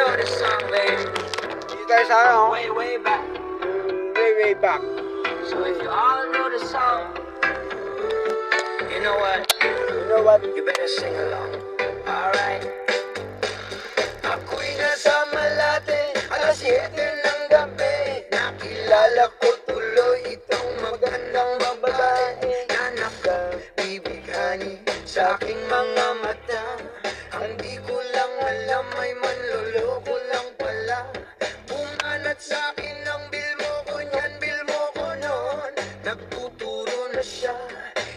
know this song, baby. Dito tayo sa ano? Way back. Way back. So if you all know the song, you know what? You know what? You better sing along. Alright. Ako'y nasa Malate, alas 7 ng gabi. Nakilala ko tuloy itong magandang babae na nakabibighani sa aking mga mata. Hindi ko lang alam, may manloloko lang pala. Bumanat sa akin ng bil mo ko niyan, bil mo ko noon. Nagtuturo na siya,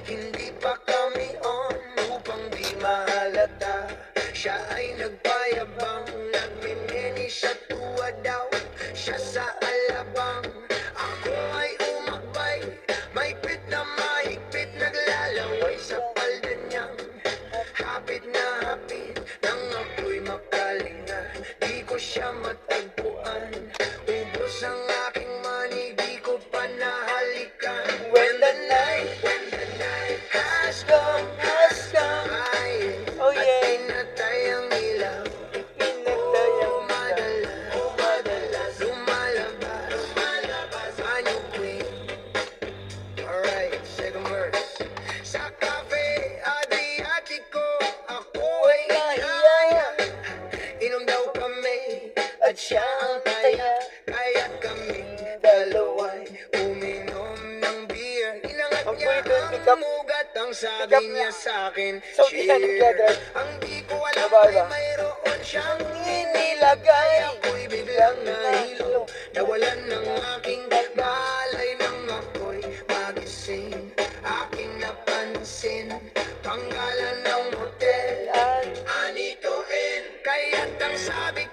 hindi pa kami on. Upang di mahalata, siya ay nagpayabang. Nagmineni siya, tuwa daw siya sa alabang. Ako ay umakbay, mahigpit na mahigpit, naglalaway sa palda niyang hapit na hapit. Nang ako'y makalinga, di ko siya matagpuan. Ubos ang aking money, di ko pa nahalikan. When the night has come, ay, Oh yeah. pinatay ang ilaw. Madalas lumalabas anyo queen. Alright, second verse. Sa cafe Adriatico, ako ay kaya. Inom daw kami at siya ang taya. Kaya kami dalawa'y uminom ng beer. Inangat Ang niya pwede, pick up. ang mugat, ang sabi Pick up niya na. sa akin, So, isa together. ang di ko alam Diba, ay diba? mayroon siyang inilagay. Ako'y biglang nahilo, nawalan ng aking balay. Nang ako'y magising, aking napansin pangalan ng hotel, Anito Inn. Kaya't ang sabi